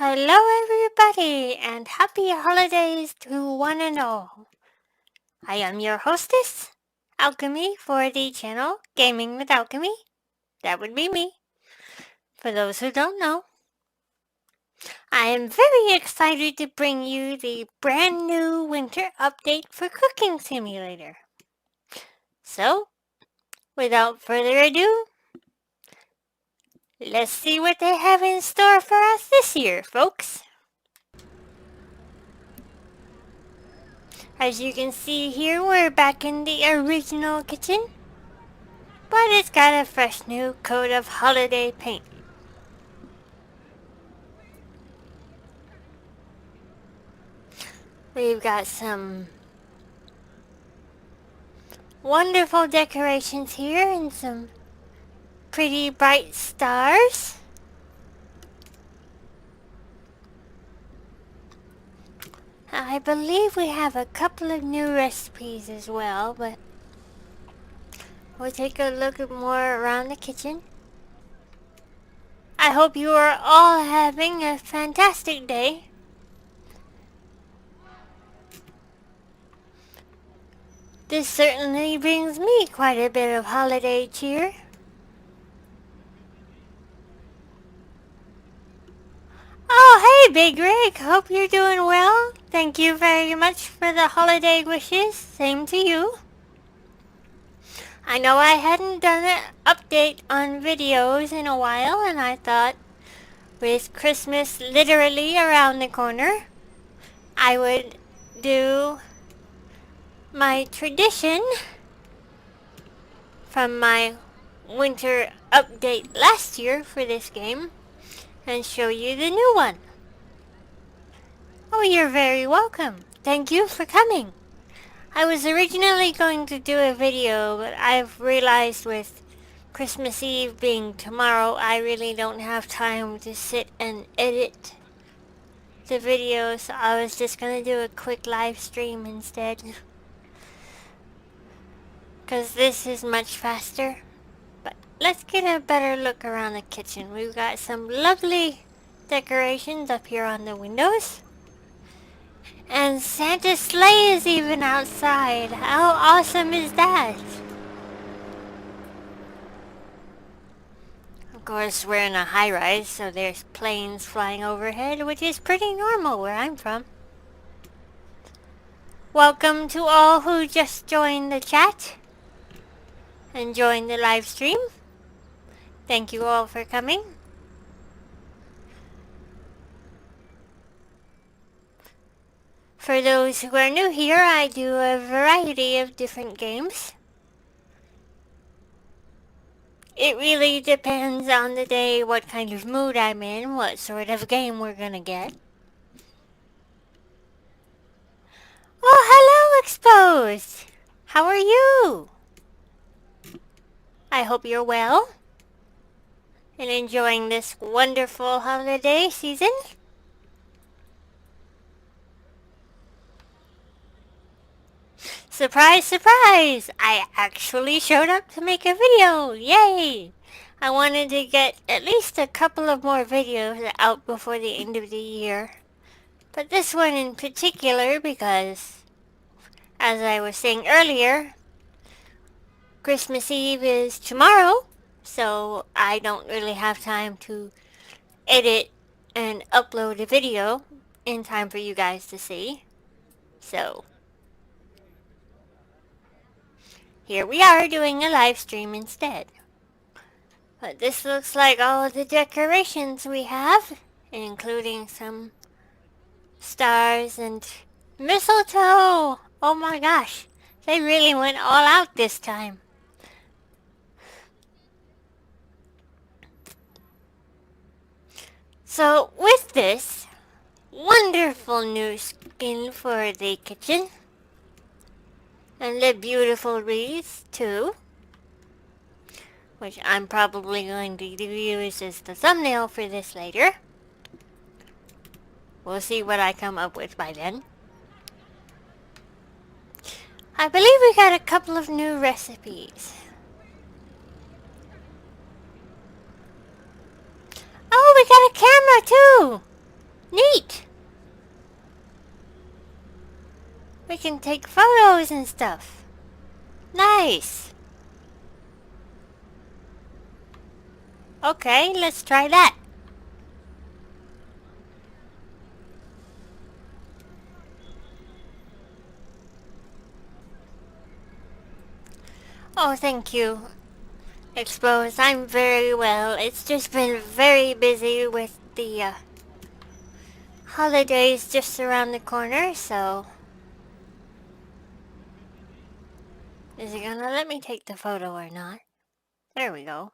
Hello everybody and happy holidays to one and all. I am your hostess, Alchemy, for the channel Gaming with Alchemy. That would be me. For those who don't know, I am very excited to bring you the brand new winter update for Cooking Simulator. So, without further ado, let's see what they have in store for us this year, folks. As you can see here, we're back in the original kitchen, but it's got a fresh new coat of holiday paint. We've got some wonderful decorations here and some pretty bright stars. I believe we have a couple of new recipes as well, but we'll take a look at more around the kitchen. I hope you are all having a fantastic day. This certainly brings me quite a bit of holiday cheer. Oh, hey, Big Rig. Hope you're doing well. Thank you very much for the holiday wishes. Same to you. I know I hadn't done an update on videos in a while, and I thought with Christmas literally around the corner, I would do my tradition from my winter update last year for this game and show you the new one. Oh, you're very welcome. Thank you for coming. I was originally going to do a video, but I've realized with Christmas Eve being tomorrow, I really don't have time to sit and edit the video, so I was just gonna do a quick live stream instead. Because this is much faster. But let's get a better look around the kitchen. We've got some lovely decorations up here on the windows. And Santa's sleigh is even outside. How awesome is that? Of course, we're in a high-rise, so there's planes flying overhead, which is pretty normal where I'm from. Welcome to all who just joined the chat and joined the live stream. Thank you all for coming. For those who are new here, I do a variety of different games. It really depends on the day, what kind of mood I'm in, what sort of game we're gonna get. Oh, hello, Exposed! How are you? I hope you're well and enjoying this wonderful holiday season. Surprise, surprise! I actually showed up to make a video! Yay! I wanted to get at least a couple of more videos out before the end of the year. But this one in particular because, as I was saying earlier, Christmas Eve is tomorrow, so I don't really have time to edit and upload a video in time for you guys to see. So here we are doing a live stream instead. But this looks like all the decorations we have, including some stars and mistletoe. Oh my gosh, they really went all out this time. So with this wonderful new skin for the kitchen, and the beautiful wreaths too, which I'm probably going to use as the thumbnail for this later. We'll see what I come up with by then. I believe we got a couple of new recipes. Oh, we got a camera too! Neat! We can take photos and stuff. Nice! Okay, let's try that. Oh, thank you. Exposed, I'm very well. It's just been very busy with the holidays just around the corner, so... Is it gonna let me take the photo or not? There we go.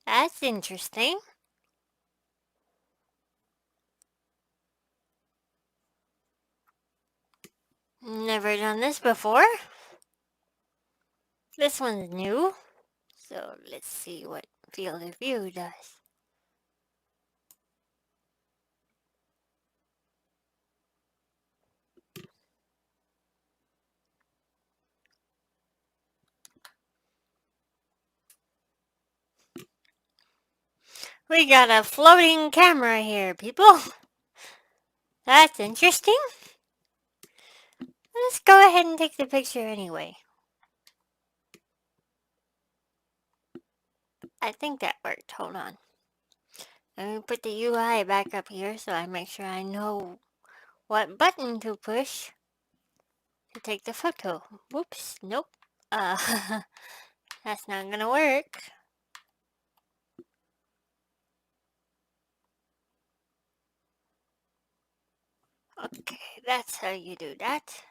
That's interesting. Never done this before. This one's new. So let's see what field of view does. We got a floating camera here, people. That's interesting. Let's go ahead and take the picture anyway. I think that worked. Hold on. Let me put the UI back up here so I make sure I know what button to push to take the photo. Whoops, nope. That's not gonna work. Okay, that's how you do that.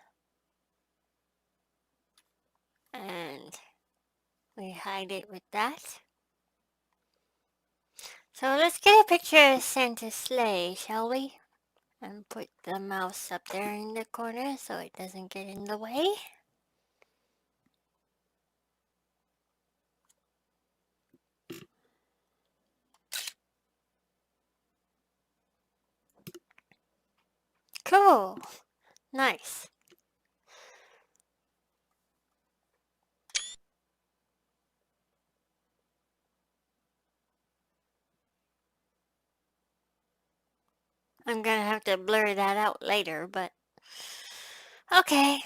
And we hide it with that. So let's get a picture of Santa's sleigh, shall we? And put the mouse up there in the corner so it doesn't get in the way. Cool. Nice. I'm gonna have to blur that out later, but... Okay.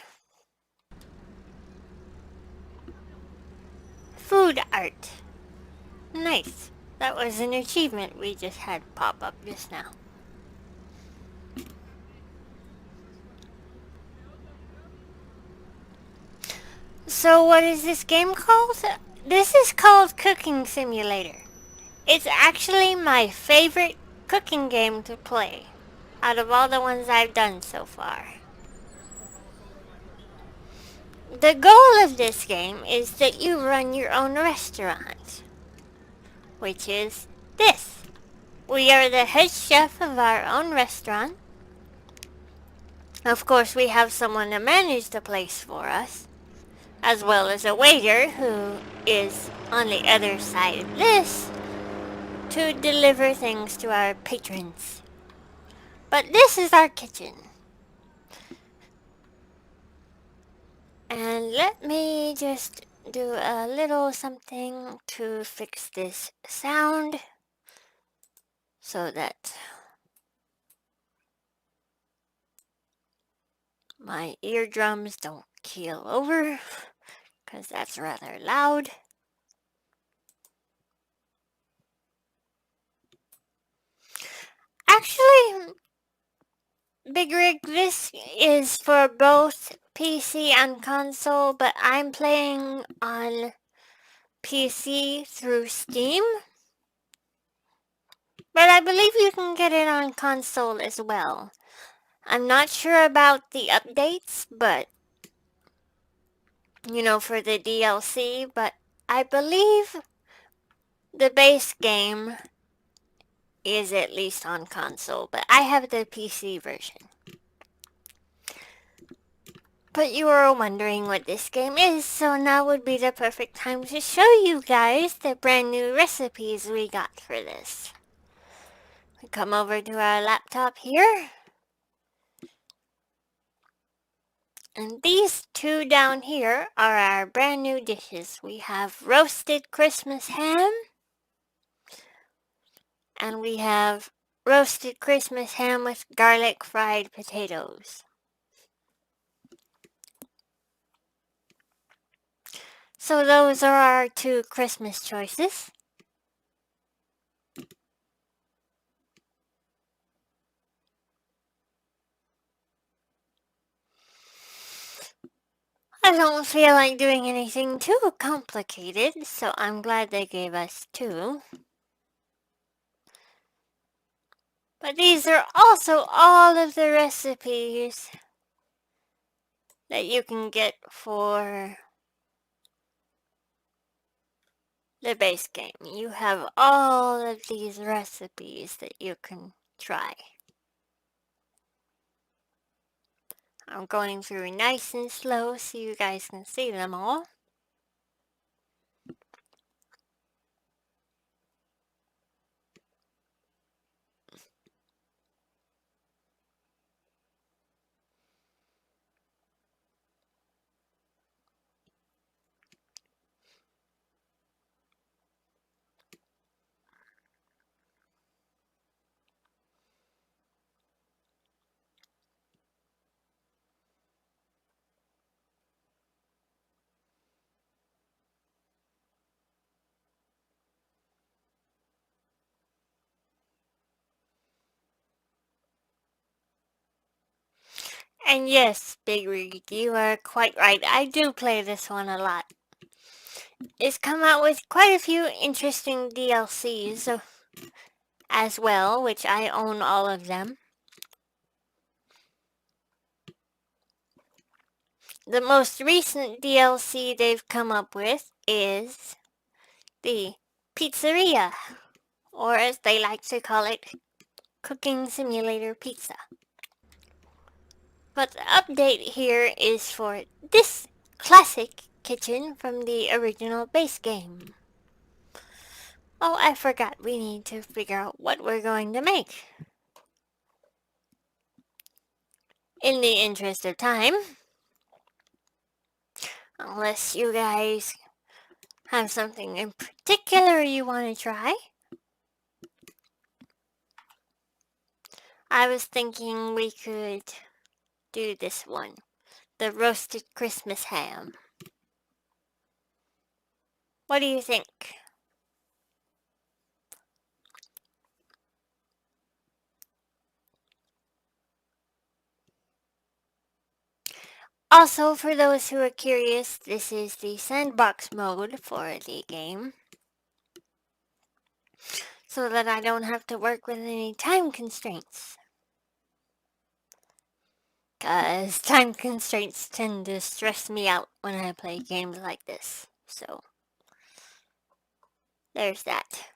Food art. Nice. That was an achievement we just had pop up just now. So what is this game called? This is called Cooking Simulator. It's actually my favorite cooking game to play out of all the ones I've done so far. The goal of this game is that you run your own restaurant, which is this. We are the head chef of our own restaurant. Of course, we have someone to manage the place for us, as well as a waiter who is on the other side of this to deliver things to our patrons. But this is our kitchen. And let me just do a little something to fix this sound so that my eardrums don't keel over, because that's rather loud. Actually, Big Rig, this is for both PC and console, but I'm playing on PC through Steam. But I believe you can get it on console as well. I'm not sure about the updates, but, you know, for the DLC, but I believe the base game is at least on console, but I have the PC version. But you were wondering what this game is, so now would be the perfect time to show you guys the brand new recipes we got for this. We come over to our laptop here. And these two down here are our brand new dishes. We have roasted Christmas ham And we have roasted Christmas ham with garlic fried potatoes. So those are our two Christmas choices. I don't feel like doing anything too complicated, so I'm glad they gave us two. But these are also all of the recipes that you can get for the base game. You have all of these recipes that you can try. I'm going through nice and slow so you guys can see them all. And yes, Big Rig, you are quite right. I do play this one a lot. It's come out with quite a few interesting DLCs as well, which I own all of them. The most recent DLC they've come up with is the Pizzeria, or as they like to call it, Cooking Simulator Pizza. But the update here is for this classic kitchen from the original base game. Oh, I forgot, we need to figure out what we're going to make. In the interest of time, unless you guys have something in particular you want to try, I was thinking we could do this one, the roasted Christmas ham. What do you think? Also, for those who are curious, this is the sandbox mode for the game, so that I don't have to work with any time constraints. Cause time constraints tend to stress me out when I play games like this, so there's that.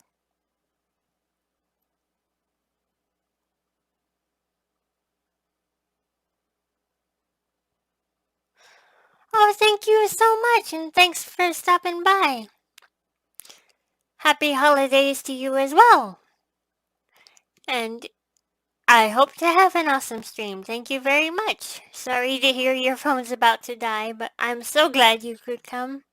Oh, thank you so much, and thanks for stopping by. Happy holidays to you as well. And I hope to have an awesome stream. Thank you very much. Sorry to hear your phone's about to die, but I'm so glad you could come.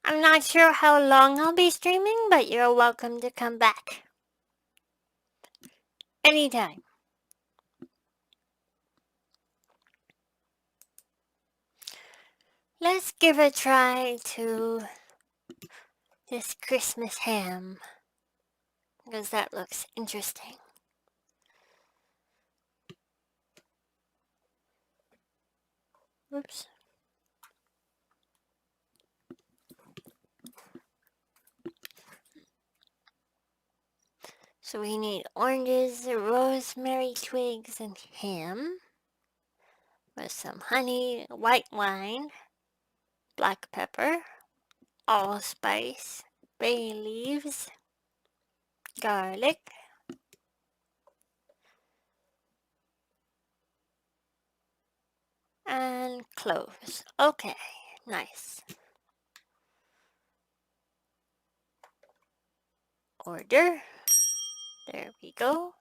I'm not sure how long I'll be streaming, but you're welcome to come back. Anytime. Let's give a try to this Christmas ham, because that looks interesting. Oops. So we need oranges, rosemary twigs, and ham, with some honey, white wine, black pepper, allspice, bay leaves, garlic, and cloves. Okay, nice. Order. There we go.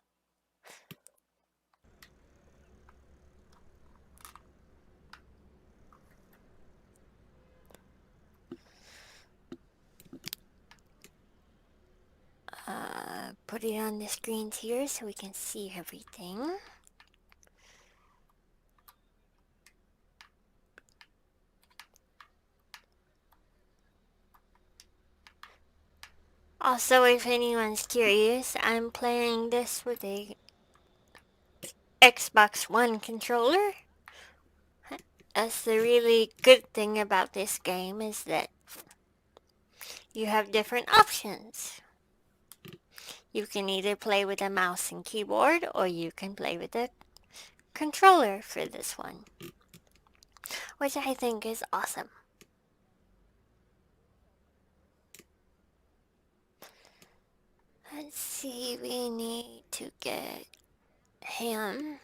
Put it on the screens here so we can see everything. Also, if anyone's curious, I'm playing this with a Xbox One controller. That's the really good thing about this game, is that you have different options. You can either play with a mouse and keyboard, or you can play with a controller for this one, which I think is awesome. Let's see, we need to get ham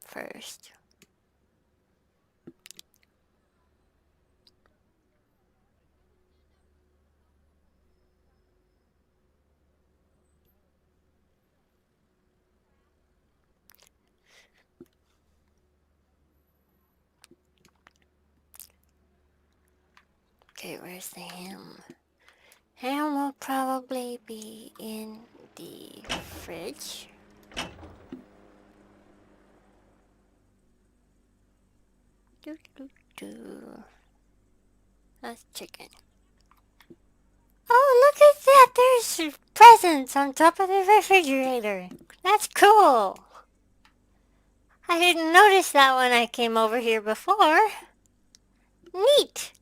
first. Okay, where's the ham? Ham will probably be in the fridge. Doo, doo, doo. That's chicken. Oh, look at that! There's presents on top of the refrigerator. That's cool. I didn't notice that when I came over here before. Neat.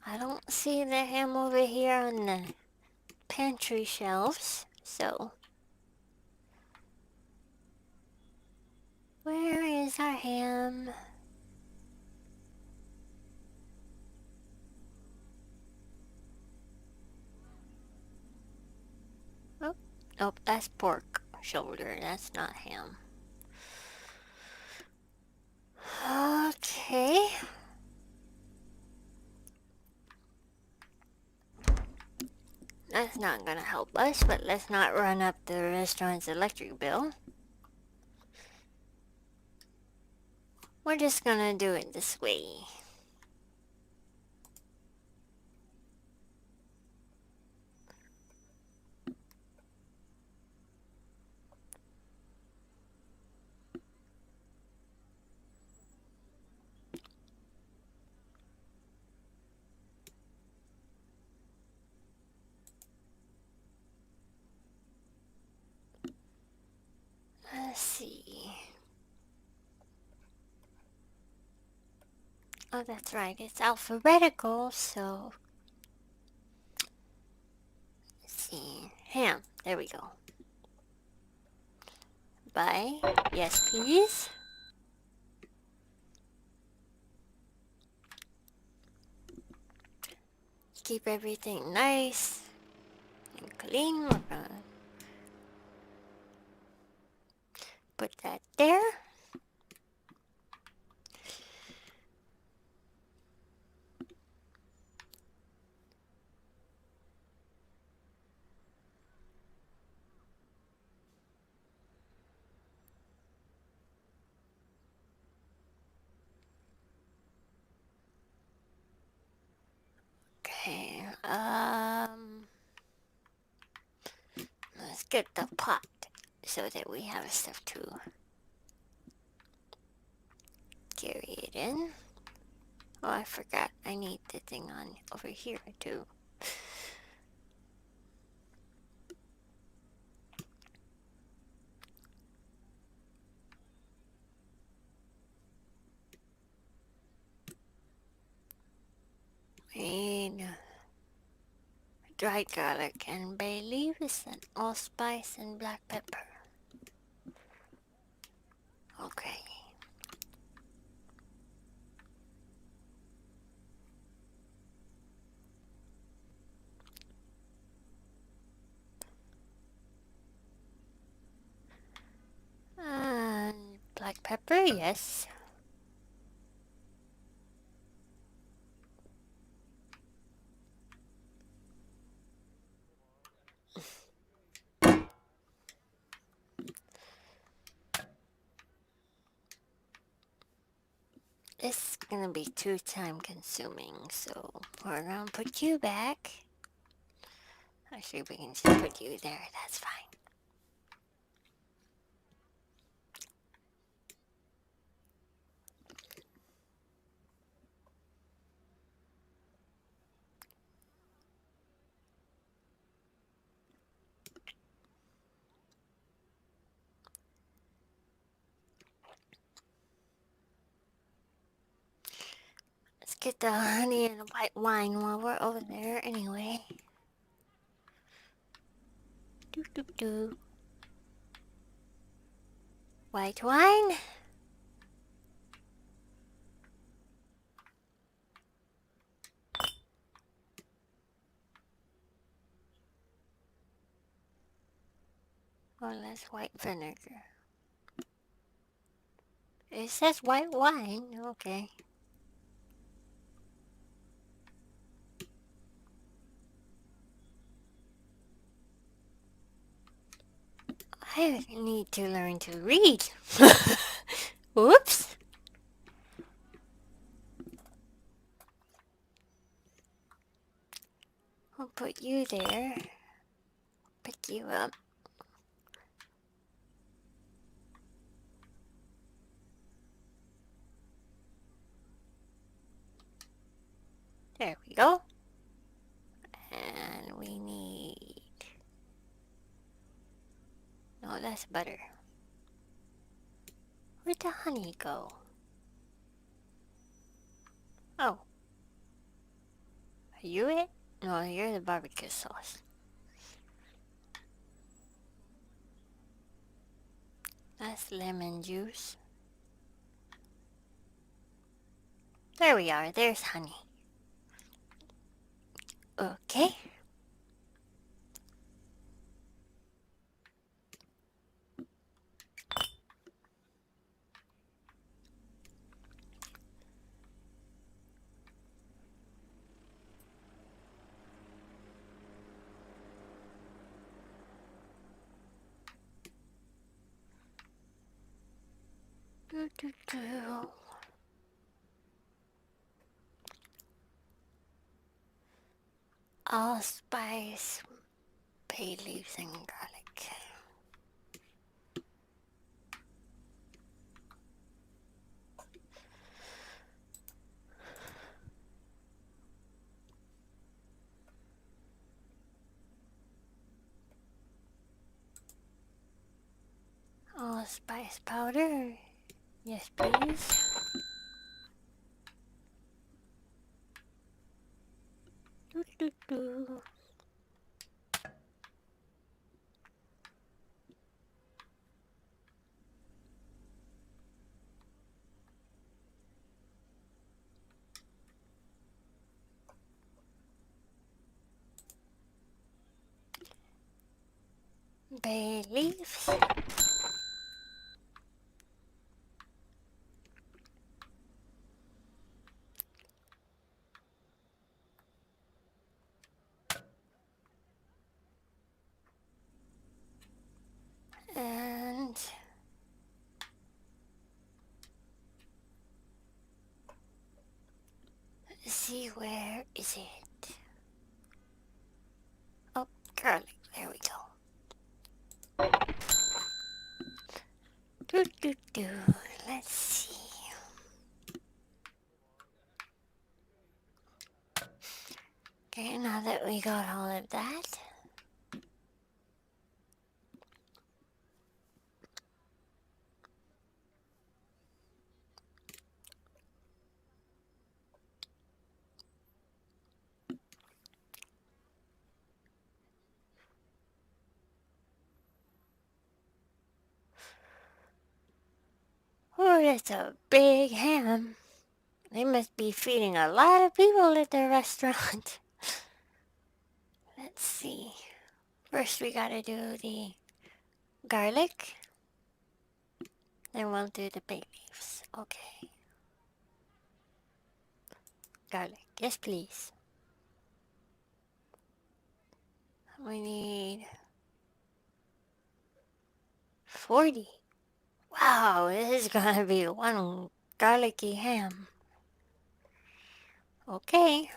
I don't see the ham over here on the pantry shelves, so where is our ham? Oh, nope, that's pork shoulder. That's not ham. Okay. That's not gonna help us, but let's not run up the restaurant's electric bill. We're just gonna do it this way. Let's see. Oh, that's right. It's alphabetical, so... Let's see. Ham. There we go. Buy. Yes, please. Keep everything nice and clean. We're gonna put that there. Okay, let's get the pot so that we have stuff to carry it in. Oh, I forgot. I need the thing on over here too. Need dried garlic and bay leaves and allspice and black pepper. Okay. And Black pepper, yes. This is gonna be too time consuming, so we're gonna put you back. Actually, we can just put you there, that's fine. Let's get the honey and the white wine while we're over there anyway. Doo doo doo. White wine. Or less white vinegar. It says white wine, okay. I need to learn to read. Whoops. I'll put you there. Pick you up. There we go. And we need... No, that's butter. Where'd the honey go? Oh. Are you it? No, you're the barbecue sauce. That's lemon juice. There we are. There's honey. Okay. Do, do, do. Allspice, bay leaves, and garlic. Allspice powder. Yes, please. Do, do, do. Bay leaves. And let's see, where is it? Oh, garlic. There we go. Do, do, do. Let's see. Okay, now that we got all of that, oh, that's a big ham. They must be feeding a lot of people at their restaurant. Let's see. First we gotta do the garlic. Then we'll do the bay leaves. Okay. Garlic. Yes, please. We need 40. Wow, this is gonna be one garlicky ham. Okay.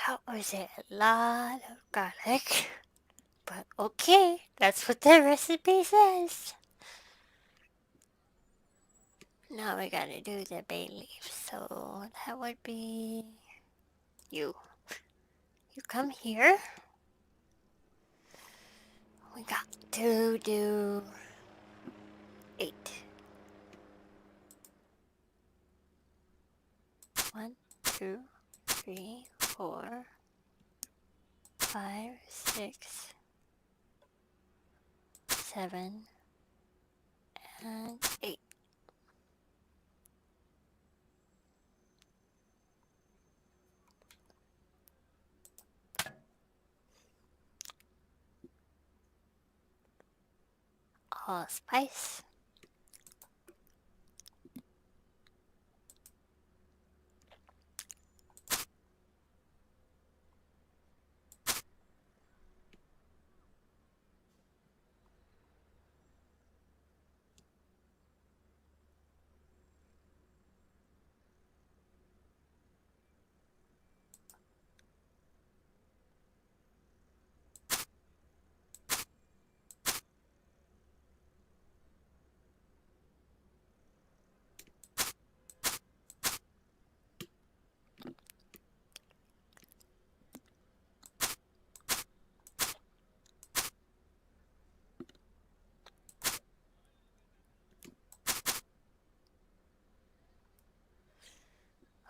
That was a lot of garlic. But okay, that's what the recipe says. Now we gotta do the bay leaf. So that would be you. You come here. We got to do 8. 1, 2, 3, 4, 5, 6, 7, and 8. Allspice.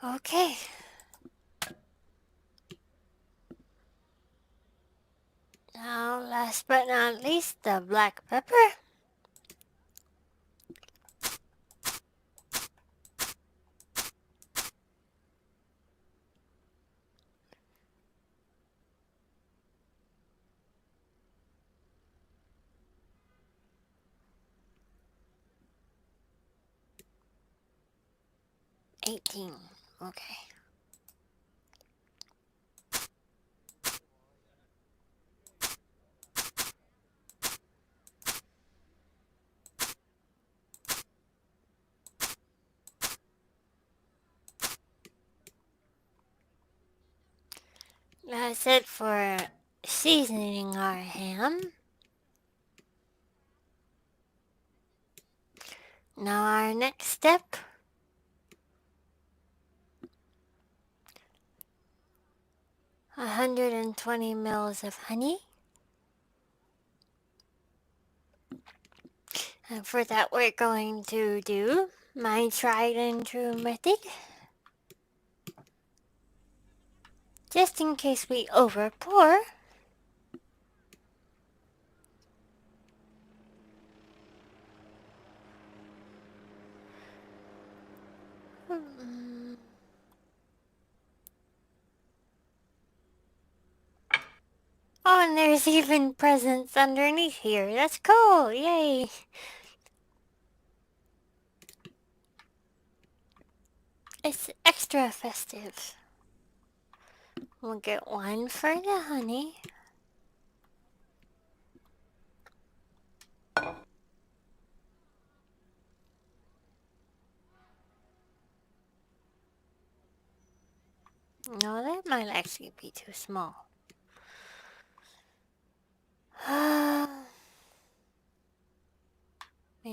Okay. Now, last but not least, the black pepper. $18. Okay. That's it for seasoning our ham. Now our next step, 120 mils of honey. And for that we're going to do my tried and true method. Just in case we over pour. Oh, and there's even presents underneath here. That's cool. Yay. It's extra festive. We'll get one for the honey. No, that might actually be too small. Wait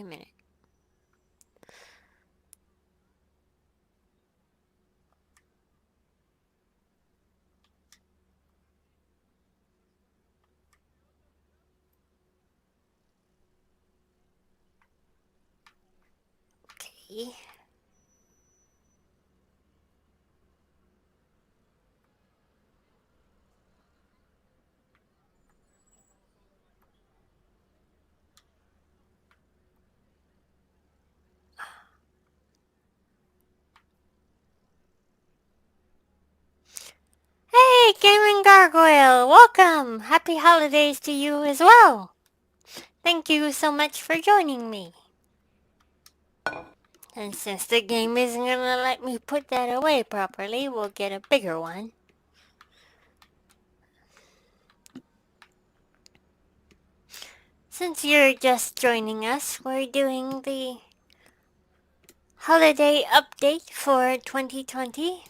a minute. Okay. Hey, Gaming Gargoyle! Welcome! Happy holidays to you as well! Thank you so much for joining me. And since the game isn't gonna let me put that away properly, we'll get a bigger one. Since you're just joining us, we're doing the holiday update for 2020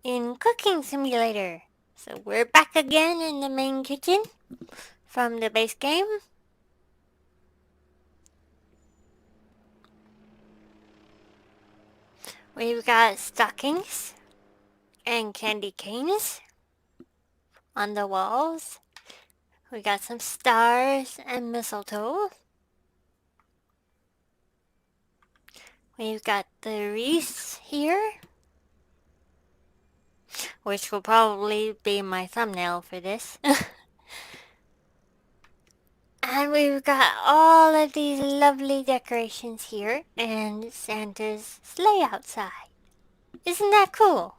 in Cooking Simulator. So we're back again in the main kitchen from the base game. We've got stockings and candy canes on the walls. We got some stars and mistletoe. We've got the wreaths here, which will probably be my thumbnail for this. And we've got all of these lovely decorations here and Santa's sleigh outside. Isn't that cool?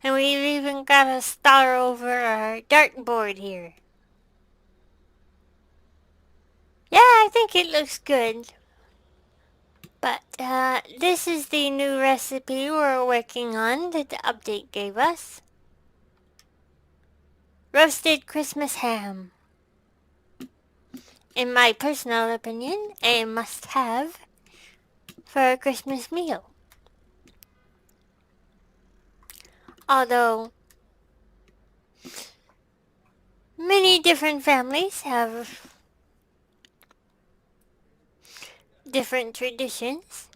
And we've even got a star over our dartboard here. Yeah, I think it looks good. But this is the new recipe we're working on that the update gave us. Roasted Christmas ham. In my personal opinion, a must-have for a Christmas meal. Although many different families have different traditions.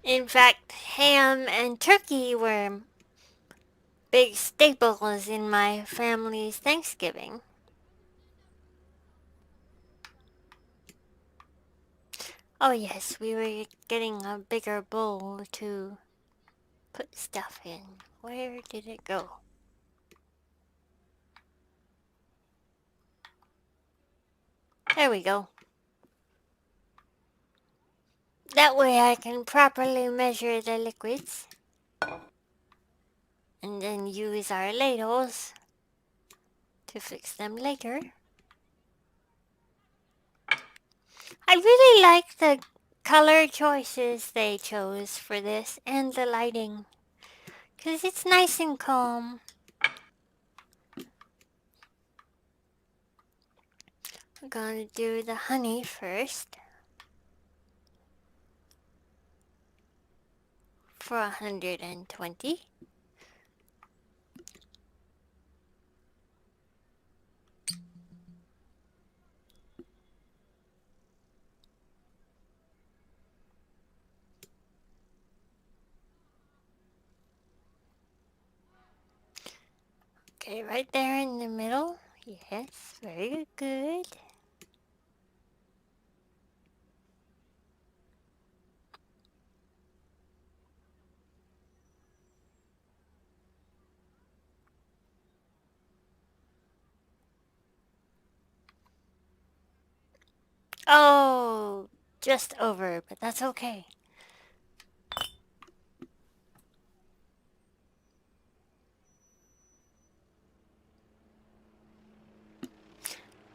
In fact, ham and turkey were big staples in my family's Thanksgiving. Oh yes, we were getting a bigger bowl to put stuff in. Where did it go? There we go. That way I can properly measure the liquids and then use our ladles to fix them later. I really like the color choices they chose for this and the lighting, because it's nice and calm. We're going to do the honey first for 120. Okay, right there in the middle. Yes, very good. Oh, just over, but that's okay.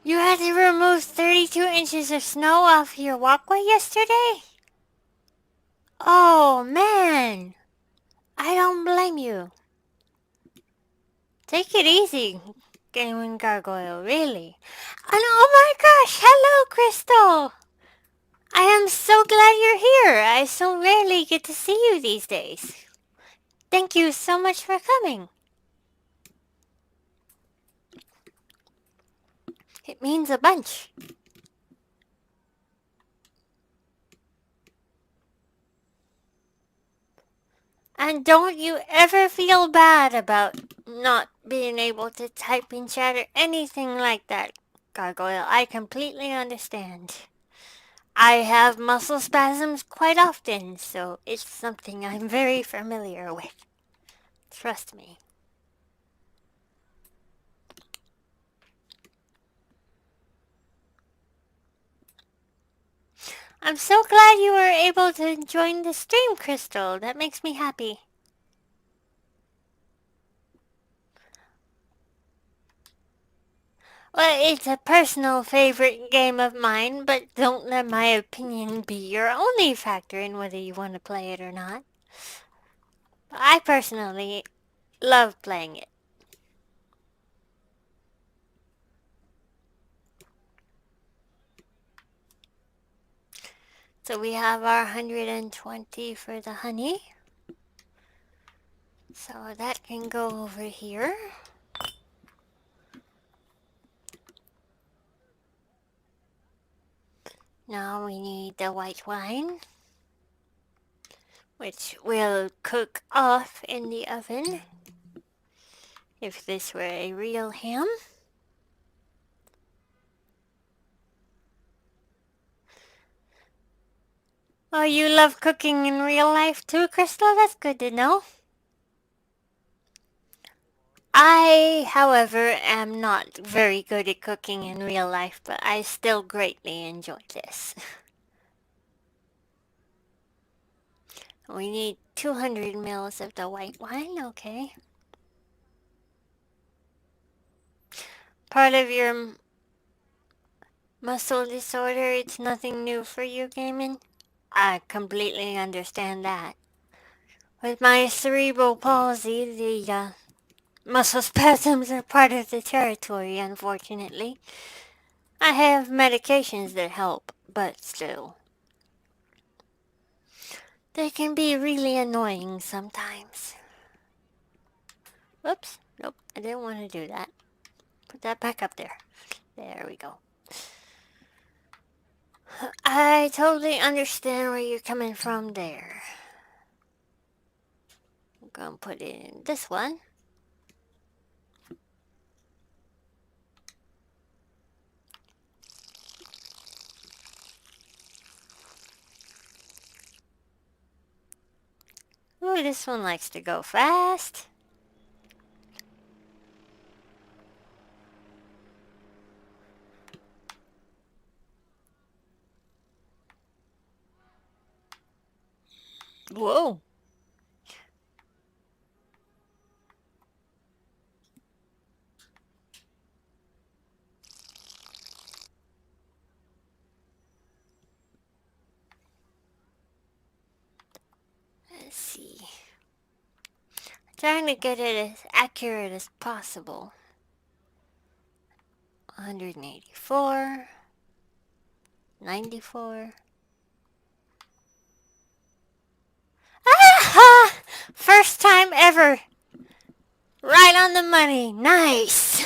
You had to remove 32 inches of snow off your walkway yesterday? Oh, man. I don't blame you. Take it easy, Gaming Gargoyle, really. And oh my gosh, hello, Crystal. I am so glad you're here. I so rarely get to see you these days. Thank you so much for coming. It means a bunch. And don't you ever feel bad about not being able to type in chat or anything like that, Gargoyle. I completely understand. I have muscle spasms quite often, so it's something I'm very familiar with. Trust me. I'm so glad you were able to join the stream, Crystal. That makes me happy. Well, it's a personal favorite game of mine, but don't let my opinion be your only factor in whether you want to play it or not. I personally love playing it. So we have our 120 for the honey. So that can go over here. Now we need the white wine, which we'll cook off in the oven. If this were a real ham. Oh, you love cooking in real life too, Crystal? That's good to know. I, however, am not very good at cooking in real life, but I still greatly enjoy this. We need 200 mils of the white wine, okay. Part of your muscle disorder, it's nothing new for you, Gaiman. I completely understand that. With my cerebral palsy, the muscle spasms are part of the territory, unfortunately. I have medications that help, but still. They can be really annoying sometimes. Whoops. Nope, I didn't want to do that. Put that back up there. There we go. I totally understand where you're coming from there. I'm gonna put it in this one. Ooh, this one likes to go fast. Whoa. Let's see. Trying to get it as accurate as possible. 184. 94. Ah! First time ever. Right on the money. Nice.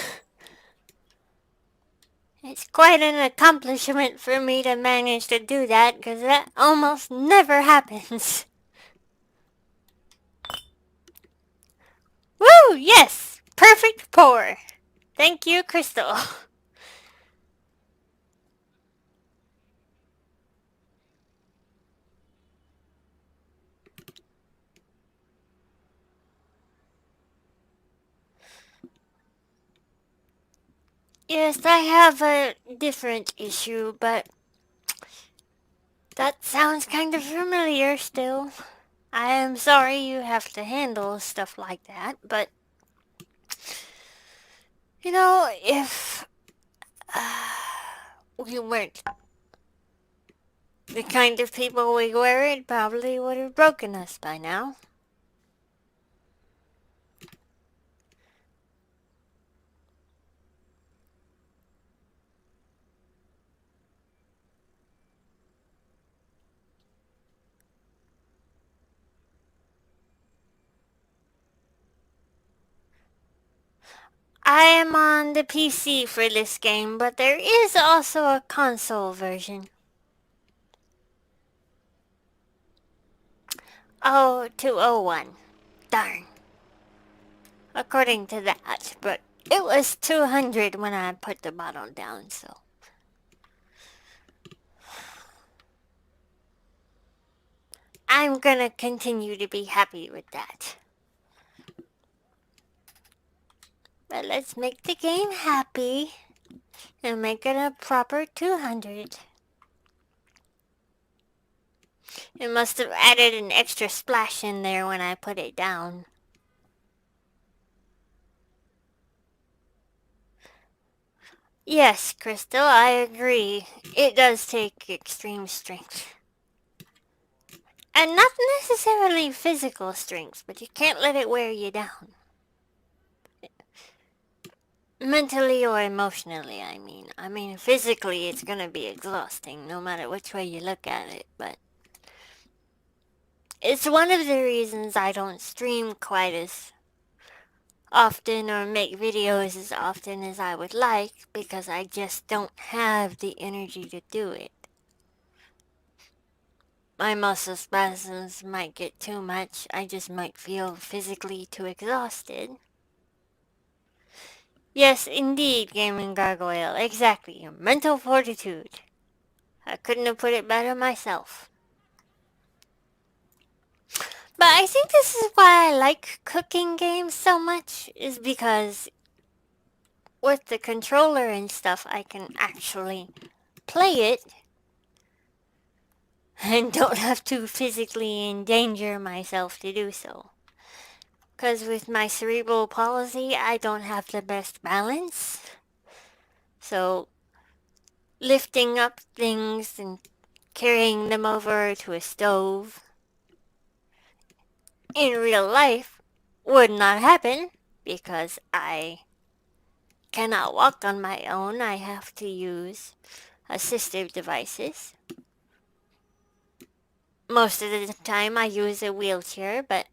It's quite an accomplishment for me to manage to do that, because that almost never happens. Woo! Yes! Perfect pour. Thank you, Crystal. Yes, I have a different issue, but that sounds kind of familiar still. I am sorry you have to handle stuff like that, but you know, if we weren't the kind of people we were, it probably would have broken us by now. I am on the PC for this game, but there is also a console version. Oh, 201. Darn. According to that, but it was 200 when I put the bottle down, so. I'm gonna continue to be happy with that. But let's make the game happy and make it a proper 200. It must have added an extra splash in there when I put it down. Yes, Crystal, I agree. It does take extreme strength. And not necessarily physical strength, but you can't let it wear you down. Mentally or emotionally, I mean. I mean, physically it's gonna be exhausting, no matter which way you look at it, but it's one of the reasons I don't stream quite as often or make videos as often as I would like, because I just don't have the energy to do it. My muscle spasms might get too much. I just might feel physically too exhausted. Yes, indeed, Gaming Gargoyle. Exactly, your mental fortitude. I couldn't have put it better myself. But I think this is why I like cooking games so much, is because with the controller and stuff, I can actually play it and don't have to physically endanger myself to do so. Because with my cerebral palsy, I don't have the best balance. So, lifting up things and carrying them over to a stove in real life would not happen because I cannot walk on my own. I have to use assistive devices. Most of the time I use a wheelchair, but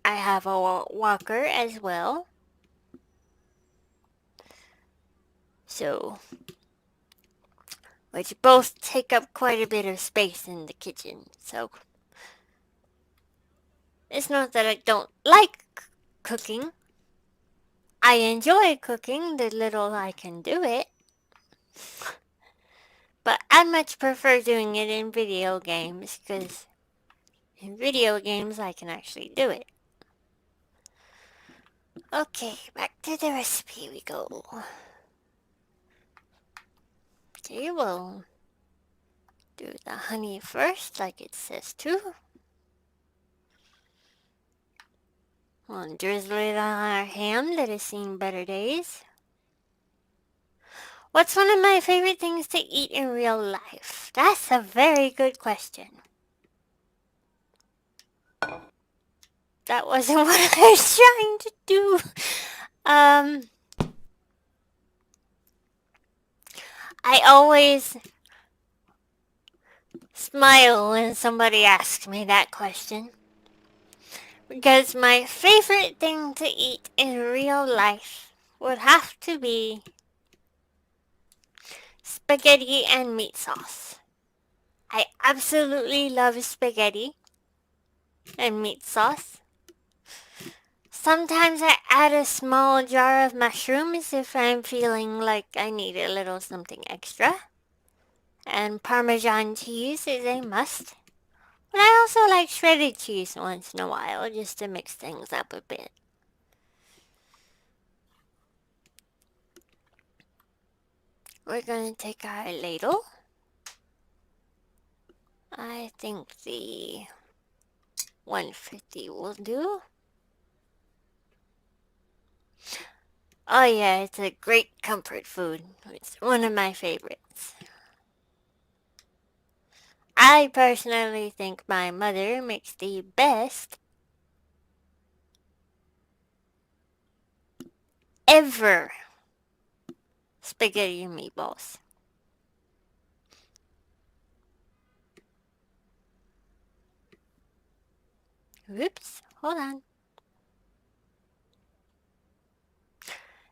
I have a walker as well. So, which both take up quite a bit of space in the kitchen. So, it's not that I don't like cooking. I enjoy cooking the little I can do it. But I much prefer doing it in video games because in video games I can actually do it. Okay, back to the recipe we go. Okay, we'll do the honey first like it says to. We'll drizzle it on our ham that has seen better days. What's one of my favorite things to eat in real life? That's a very good question. That wasn't what I was trying to do. I always smile when somebody asks me that question. Because my favorite thing to eat in real life would have to be spaghetti and meat sauce. I absolutely love spaghetti and meat sauce. Sometimes I add a small jar of mushrooms if I'm feeling like I need a little something extra. And Parmesan cheese is a must. But I also like shredded cheese once in a while just to mix things up a bit. We're going to take our ladle. I think the 150 will do. Oh yeah, it's a great comfort food. It's one of my favorites. I personally think my mother makes the best ever spaghetti and meatballs. Whoops, hold on.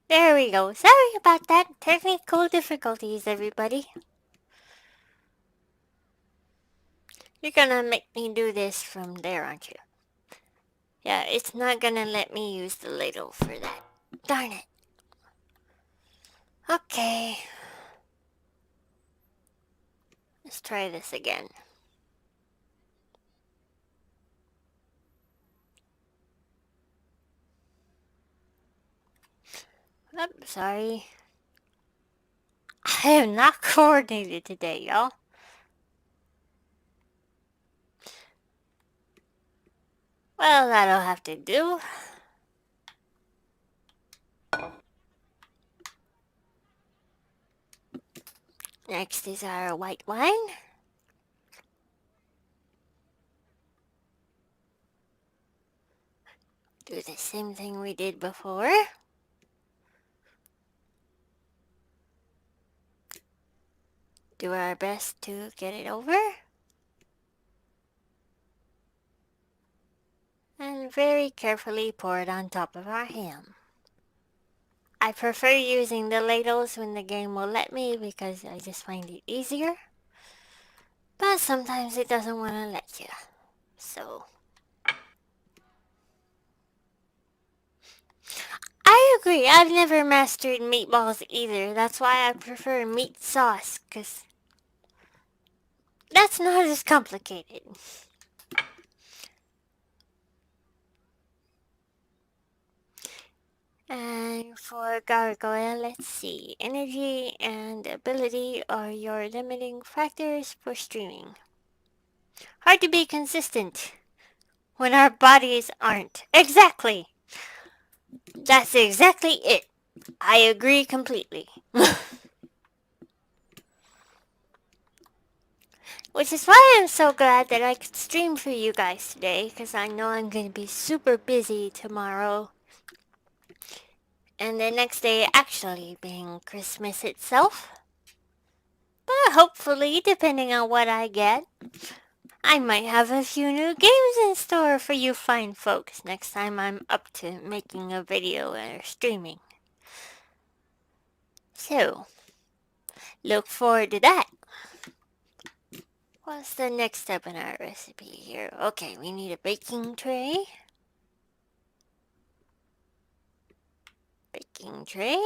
There we go. Sorry about that. Technical difficulties, everybody. You're gonna make me do this from there, aren't you? Yeah, it's not gonna let me use the ladle for that. Darn it. Okay. Let's try this again. Oh, sorry. I am not coordinated today, y'all. Well, that'll have to do. Next is our white wine. Do the same thing we did before. Do our best to get it over. And very carefully pour it on top of our ham. I prefer using the ladles when the game will let me because I just find it easier. But sometimes it doesn't want to let you. So I agree. I've never mastered meatballs either. That's why I prefer meat sauce, because that's not as complicated. And for gargoyle, let's see. Energy and ability are your limiting factors for streaming. Hard to be consistent when our bodies aren't. Exactly. That's exactly it. I agree completely. Which is why I'm so glad that I could stream for you guys today, because I know I'm going to be super busy tomorrow. And the next day actually being Christmas itself. But hopefully, depending on what I get, I might have a few new games in store for you fine folks next time I'm up to making a video or streaming. So, look forward to that. What's the next step in our recipe here? Okay, we need a baking tray. Baking tray.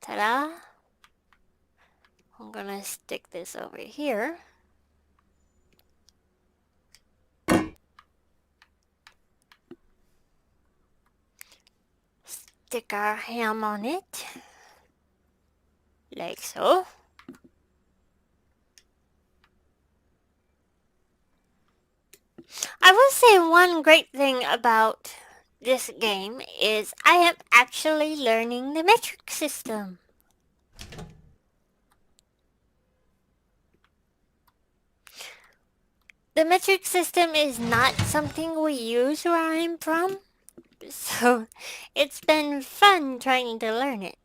Ta-da! I'm gonna stick this over here. Stick our ham on it. Like so. I will say one great thing about this game is I am actually learning the metric system. The metric system is not something we use where I'm from, so it's been fun trying to learn it.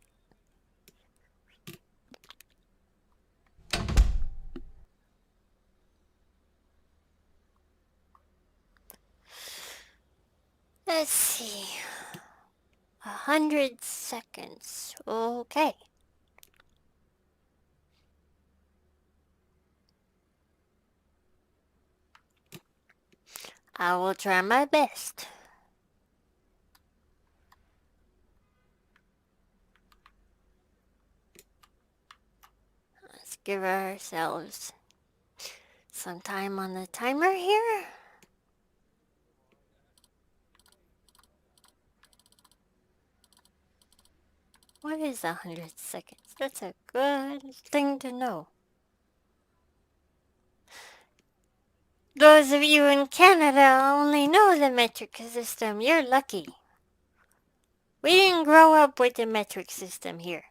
Let's see. 100 seconds. Okay. I will try my best. Let's give ourselves some time on the timer here. What is 100 seconds? That's a good thing to know. Those of you in Canada only know the metric system. You're lucky. We didn't grow up with the metric system here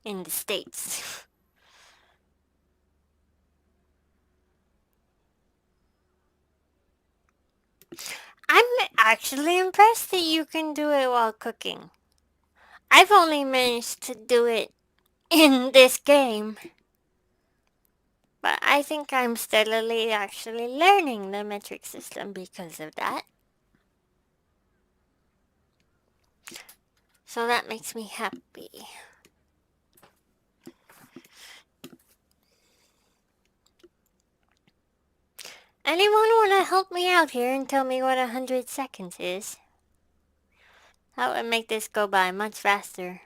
in the States. I'm actually impressed that you can do it while cooking. I've only managed to do it in this game. But I think I'm steadily actually learning the metric system because of that. So that makes me happy. Anyone want to help me out here and tell me what 100 seconds is? That would make this go by much faster.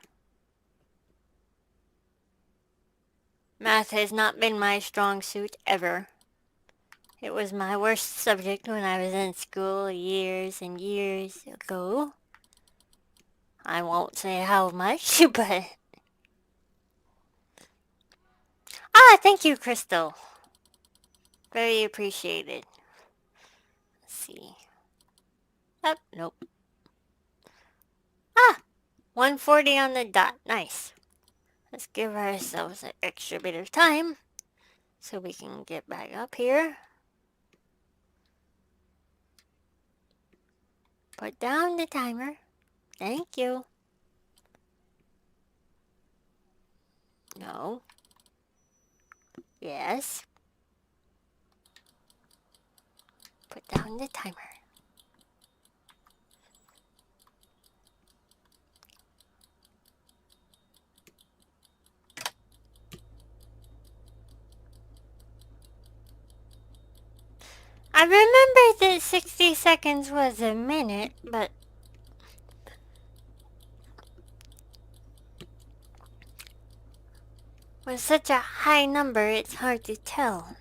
Math has not been my strong suit ever. It was my worst subject when I was in school years and years ago. I won't say how much, but... Ah, thank you, Crystal. Very appreciated. Let's see. Oh, nope. Ah! 140 on the dot. Nice. Let's give ourselves an extra bit of time so we can get back up here. Put down the timer. Thank you. No. Yes. Put down the timer. I remember that 60 seconds was a minute, but with such a high number, it's hard to tell.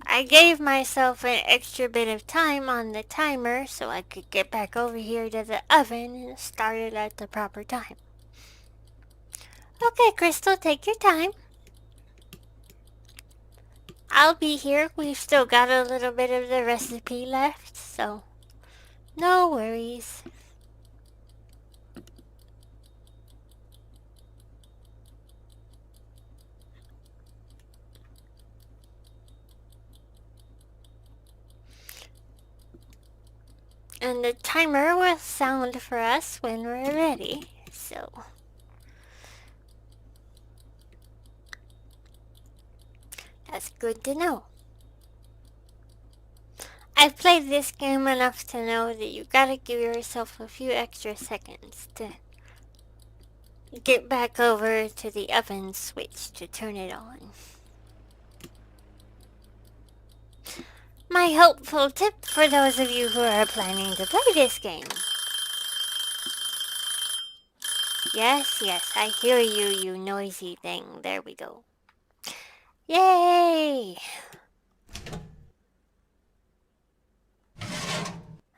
I gave myself an extra bit of time on the timer so I could get back over here to the oven and start it at the proper time. Okay, Crystal, take your time. I'll be here. We've still got a little bit of the recipe left, so no worries. And the timer will sound for us when we're ready, so... That's good to know. I've played this game enough to know that you gotta give yourself a few extra seconds to get back over to the oven switch to turn it on. My helpful tip for those of you who are planning to play this game. Yes, I hear you, you noisy thing. There we go. Yay!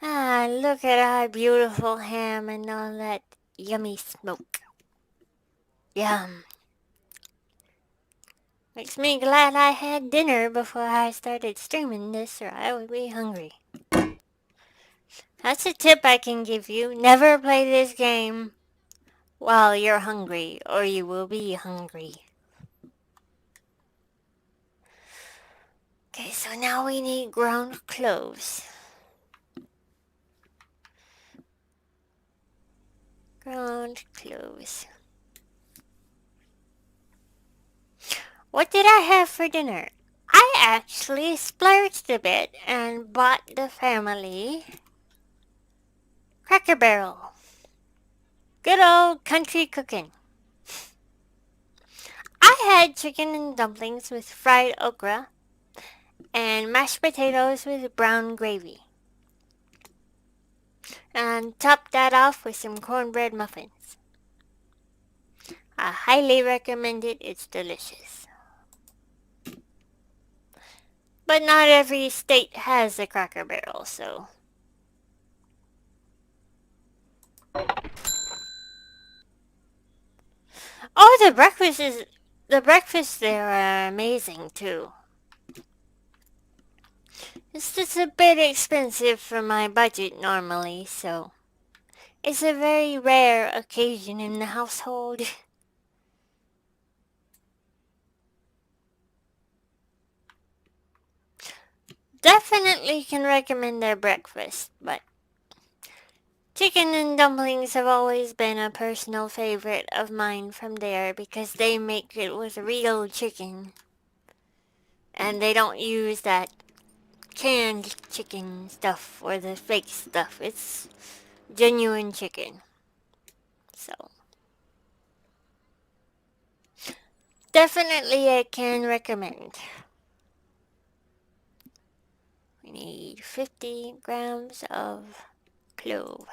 Ah, look at our beautiful ham and all that yummy smoke. Yum. Makes me glad I had dinner before I started streaming this or I would be hungry. That's a tip I can give you. Never play this game while you're hungry or you will be hungry. Okay, so now we need ground cloves. Ground cloves. What did I have for dinner? I actually splurged a bit and bought the family Cracker Barrel. Good old country cooking. I had chicken and dumplings with fried okra and mashed potatoes with brown gravy. And topped that off with some cornbread muffins. I highly recommend it. It's delicious. But not every state has a Cracker Barrel, so... Oh, the breakfasts there are amazing too. It's just a bit expensive for my budget normally, so it's a very rare occasion in the household. Definitely can recommend their breakfast, but Chicken and dumplings have always been a personal favorite of mine from there because they make it with real chicken. And they don't use that canned chicken stuff or the fake stuff. It's genuine chicken. So, definitely I can recommend. We need 50 grams of clove.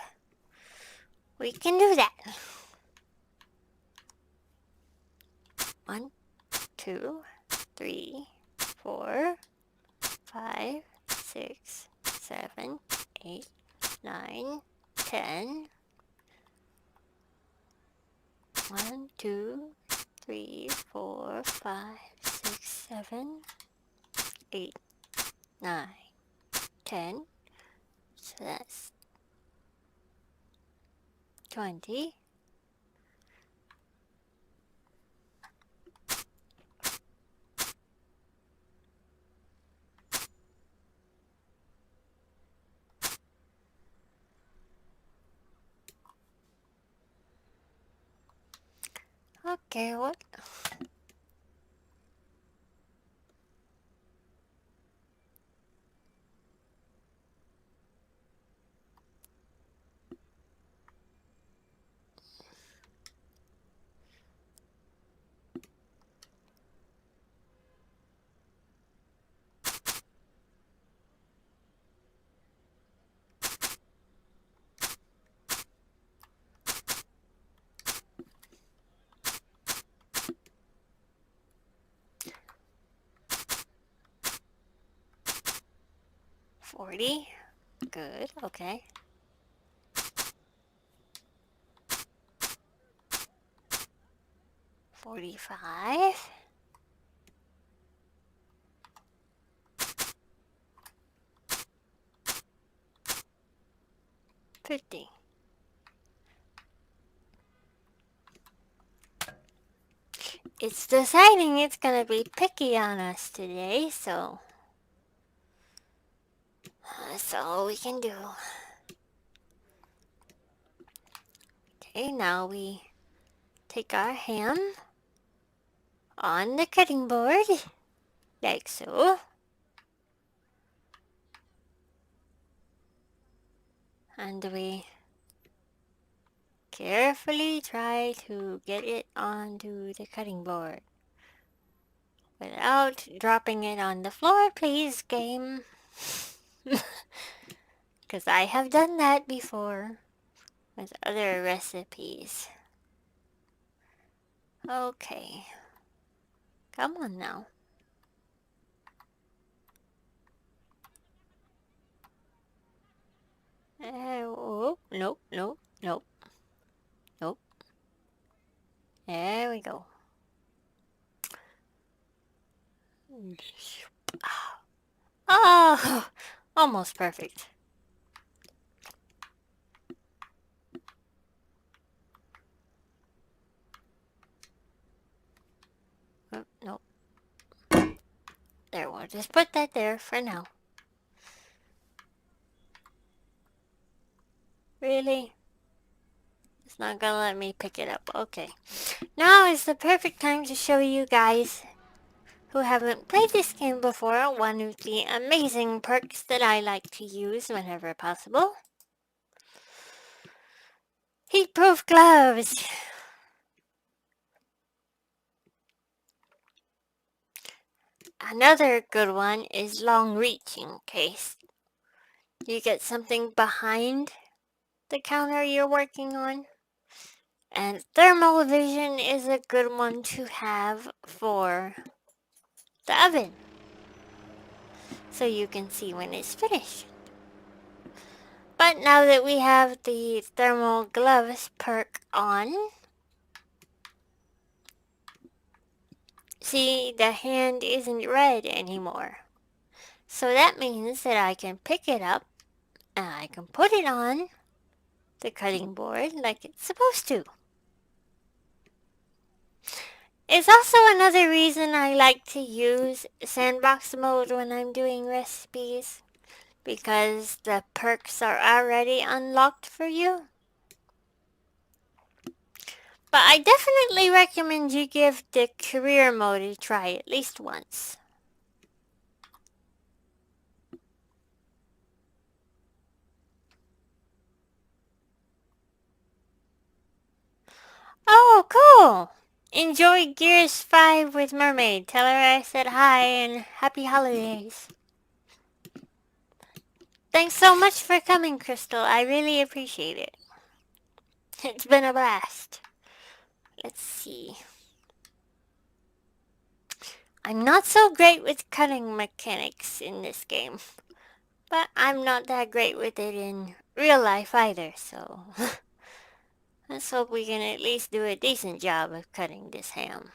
We can do that. 1, 2, 3, 4, 5, 6, 7, 8, 9, 10. 1, 2, 3, 4, 5, 6, 7, 8, 9, 10. So that's 20. Okay, what? $40. Good, okay. $45. 50. It's deciding it's gonna be picky on us today, so that's all we can do. Okay, now we take our ham on the cutting board, like so. And we carefully try to get it onto the cutting board without dropping it on the floor, please, game. Because I have done that before with other recipes. Okay. Come on now. Oh, nope, nope, nope, nope. There we go. Oh, almost perfect. Oh, nope. There, we'll just put that there for now. Really? It's not gonna let me pick it up. Okay. Now is the perfect time to show you guys who haven't played this game before one of the amazing perks that I like to use whenever possible. Heat-proof gloves! Another good one is long reach in case you get something behind the counter you're working on. And thermal vision is a good one to have for the oven, so you can see when it's finished. But now that we have the thermal gloves perk on, see, the hand isn't red anymore. So that means that I can pick it up and I can put it on the cutting board like it's supposed to. It's also another reason I like to use sandbox mode when I'm doing recipes, because the perks are already unlocked for you. But I definitely recommend you give the career mode a try at least once. Oh, cool! Enjoy Gears 5 with Mermaid. Tell her I said hi and happy holidays. Thanks so much for coming, Crystal. I really appreciate it. It's been a blast. Let's see. I'm not so great with cutting mechanics in this game, but I'm not that great with it in real life either, so let's hope we can at least do a decent job of cutting this ham.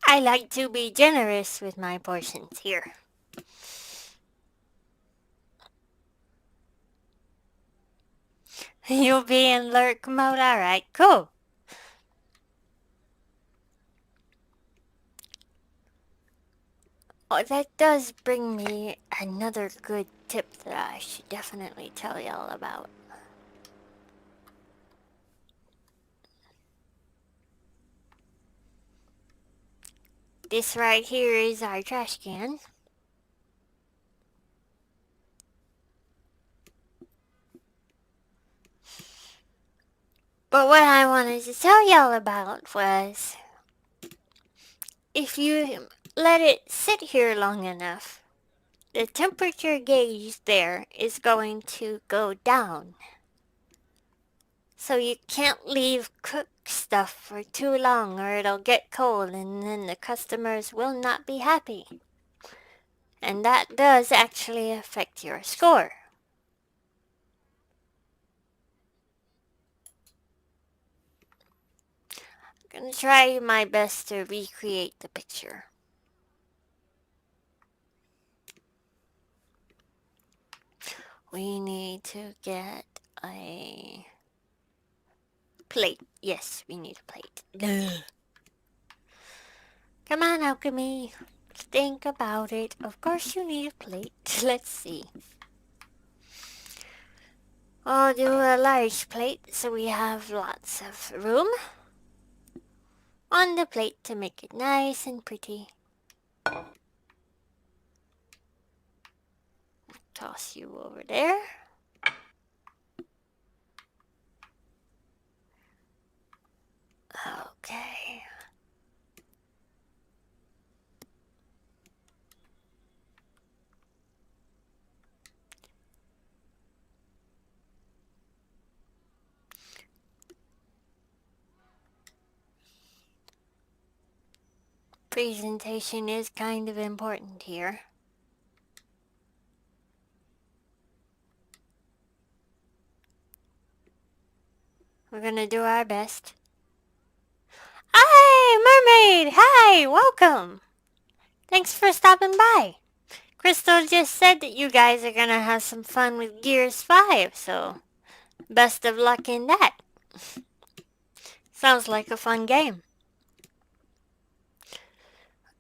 I like to be generous with my portions here. You'll be in lurk mode? Alright, cool. Oh, that does bring me another good tip that I should definitely tell y'all about. This right here is our trash can. But what I wanted to tell y'all about was, if you let it sit here long enough, the temperature gauge there is going to go down. So you can't leave cooked stuff for too long or it'll get cold and then the customers will not be happy. And that does actually affect your score. I'm gonna try my best to recreate the picture. We need to get a plate. Yes, we need a plate. Duh. Come on, Alchemy. Think about it. Of course you need a plate. Let's see. I'll do a large plate so we have lots of room on the plate to make it nice and pretty. Toss you over there. Okay. Presentation is kind of important here. We're gonna do our best. Hi, Mermaid! Hi, welcome! Thanks for stopping by. Crystal just said that you guys are gonna have some fun with Gears 5, so best of luck in that. Sounds like a fun game.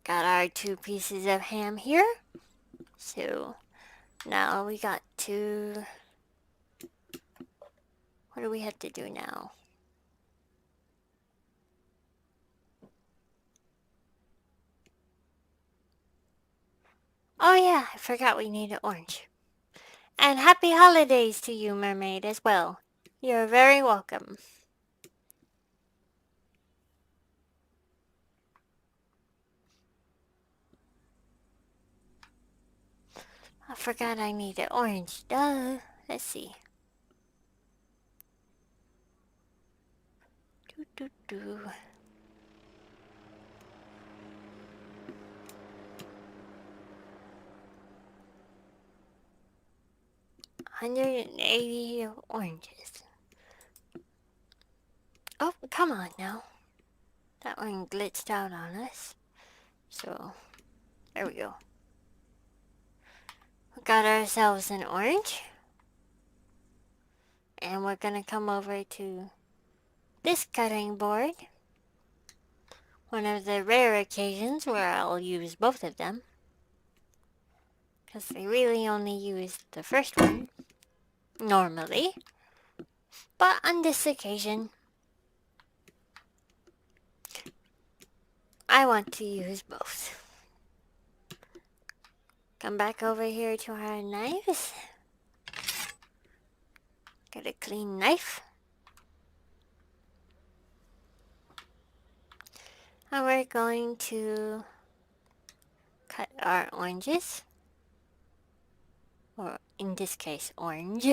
Got our 2 pieces of ham here. So now we got to... What do we have to do now? Oh yeah, I forgot we need an orange. And happy holidays to you, Mermaid, as well. You're very welcome. I forgot I need an orange. Duh. Let's see. Doo doo doo. 180 oranges. Oh, come on now. That one glitched out on us. So, there we go. We got ourselves an orange. And we're gonna come over to this cutting board. One of the rare occasions where I'll use both of them. Because I really only use the first one. Normally. But on this occasion, I want to use both. Come back over here to our knives. Get a clean knife. And we're going to cut our oranges. Or in this case, orange.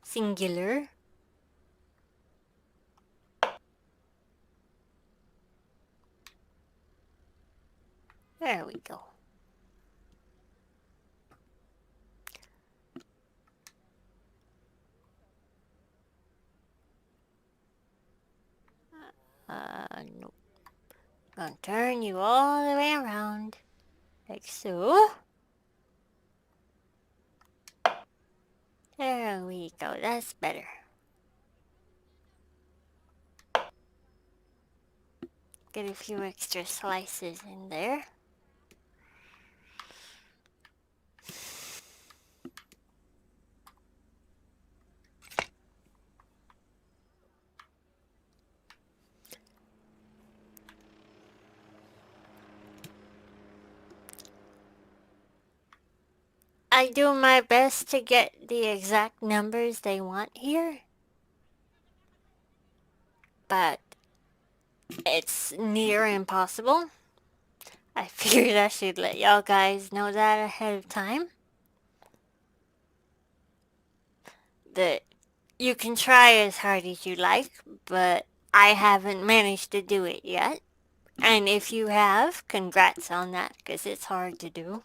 Singular. There we go. Nope. Gonna turn you all the way around. Like so. There we go. That's better. Get a few extra slices in there. I do my best to get the exact numbers they want here. But it's near impossible. I figured I should let y'all guys know that ahead of time. That you can try as hard as you like, but I haven't managed to do it yet. And if you have, congrats on that, because it's hard to do.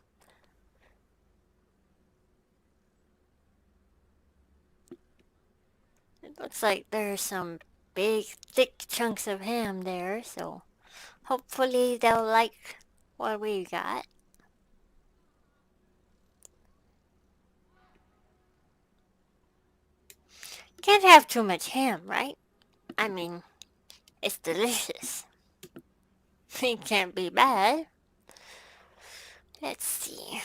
It looks like there's some big, thick chunks of ham there, so hopefully they'll like what we got. Can't have too much ham, right? I mean, it's delicious. It can't be bad. Let's see.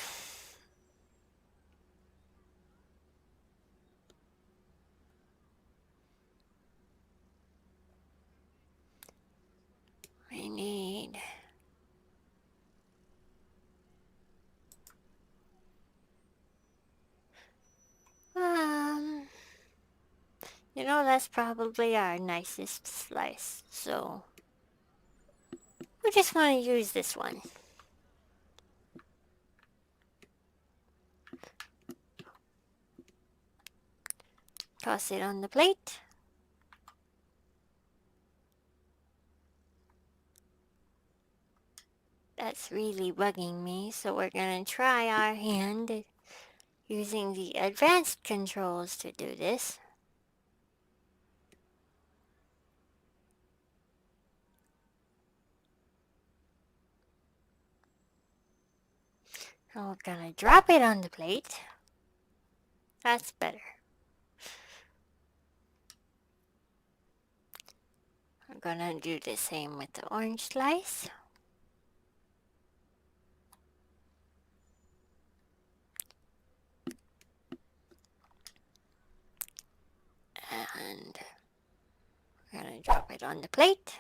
We need... You know, that's probably our nicest slice, so we just want to use this one. Toss it on the plate. That's really bugging me, so we're gonna try our hand using the advanced controls to do this. And we're gonna drop it on the plate. That's better. We're gonna do the same with the orange slice. And we're gonna drop it on the plate.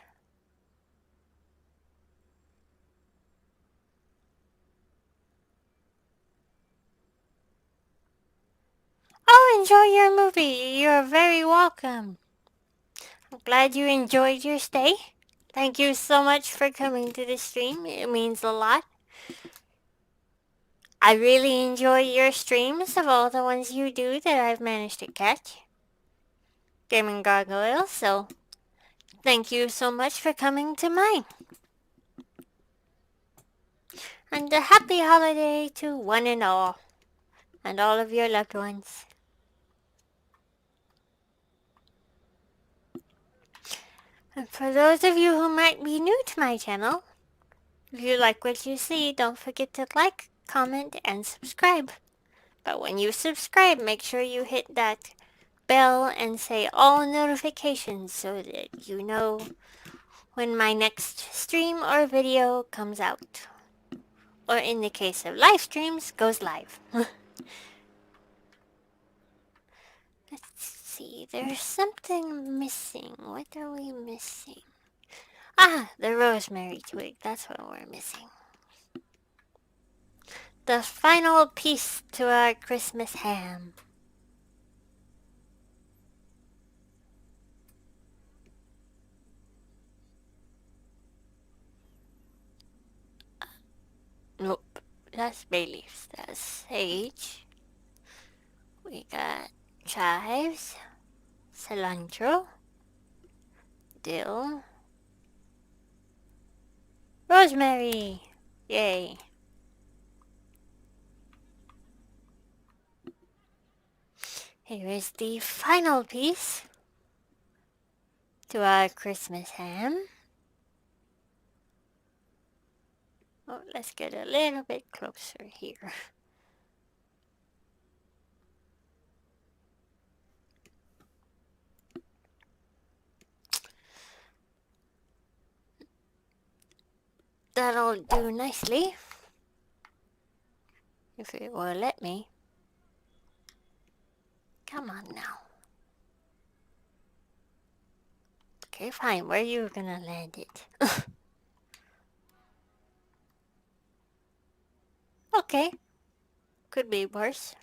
Oh, enjoy your movie. You're very welcome. I'm glad you enjoyed your stay. Thank you so much for coming to the stream. It means a lot. I really enjoy your streams of all the ones you do that I've managed to catch. Gaming Gargoyle, so thank you so much for coming to mine. And a happy holiday to one and all. and all of your loved ones. And for those of you who might be new to my channel, if you like what you see, don't forget to like, comment, and subscribe. But when you subscribe, make sure you hit that bell and say all notifications so that you know when my next stream or video comes out. Or in the case of live streams, goes live. Let's see, there's something missing. What are we missing? Ah, the rosemary twig. That's what we're missing. The final piece to our Christmas ham. Nope, that's bay leaves. That's sage. We got chives, cilantro, dill, rosemary. Yay. Here is the final piece to our Christmas ham. Oh, let's get a little bit closer here. That'll do nicely. If it will let me. Come on now. Okay, fine. Where are you gonna land it? Okay. Could be worse.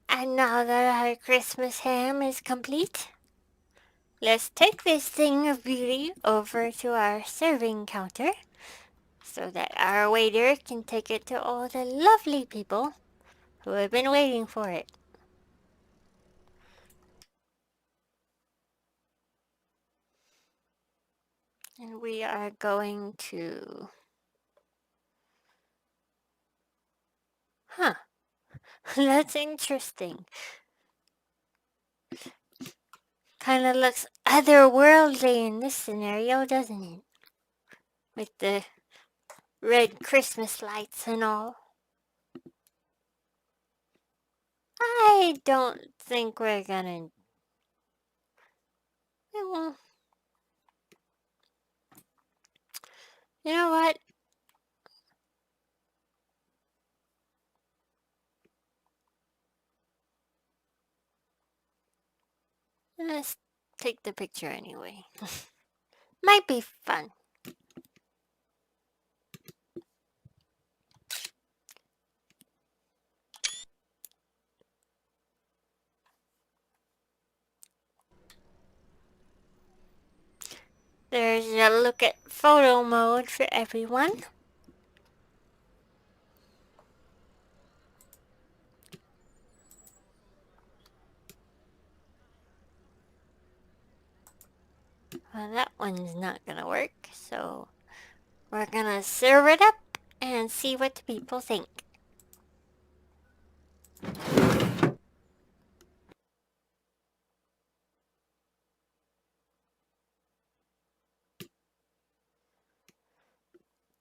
And now that our Christmas ham is complete, let's take this thing of beauty over to our serving counter so that our waiter can take it to all the lovely people who have been waiting for it. And we are going to... Huh. That's interesting. Kind of looks otherworldly in this scenario, doesn't it? With the red Christmas lights and all. I don't think we're gonna... Well, you know what? Let's take the picture anyway. Might be fun. There's a look at photo mode for everyone. Well, that one's not gonna work, so we're gonna serve it up and see what the people think.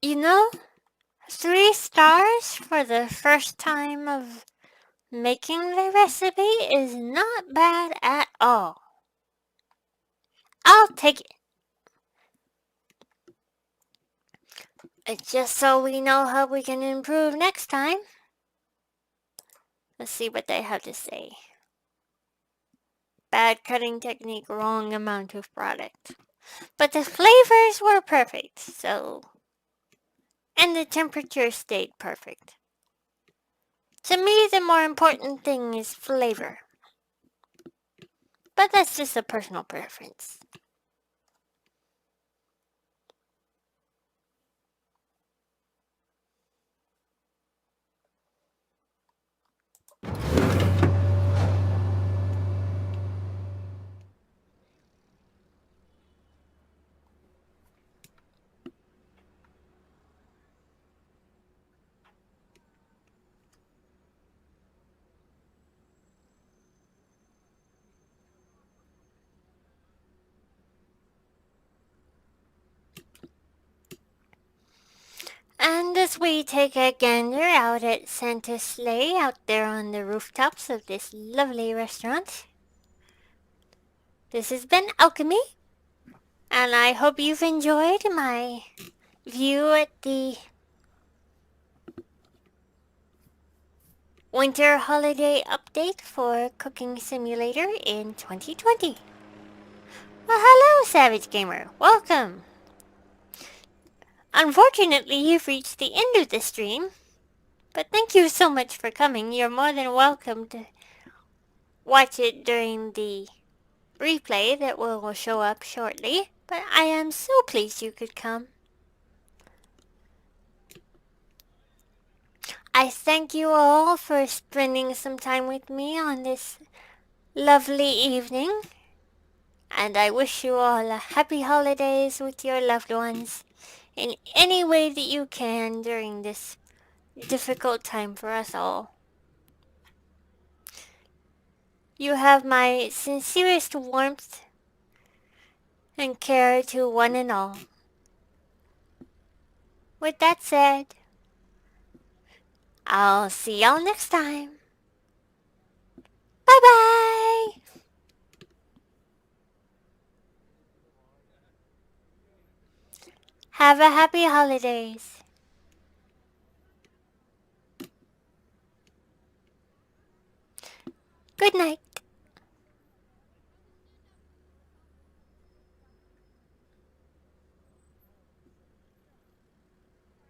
You know, 3 stars for the first time of making the recipe is not bad at all. I'll take it. It's just so we know how we can improve next time. Let's see what they have to say. Bad cutting technique, wrong amount of product. But the flavors were perfect, so... And the temperature stayed perfect. To me, the more important thing is flavor. But that's just a personal preference. as we take a gander out at Santa's sleigh out there on the rooftops of this lovely restaurant, this has been Alchemy, and I hope you've enjoyed my view at the winter holiday update for Cooking Simulator in 2020. Well, hello, Savage Gamer. Welcome. Unfortunately, you've reached the end of the stream, but thank you so much for coming. You're more than welcome to watch it during the replay that will show up shortly, but I am so pleased you could come. I thank you all for spending some time with me on this lovely evening, and I wish you all a happy holidays with your loved ones in any way that you can during this difficult time for us all. You have my sincerest warmth and care to one and all. With that said, I'll see y'all next time. Bye-bye! Have a happy holidays. Good night.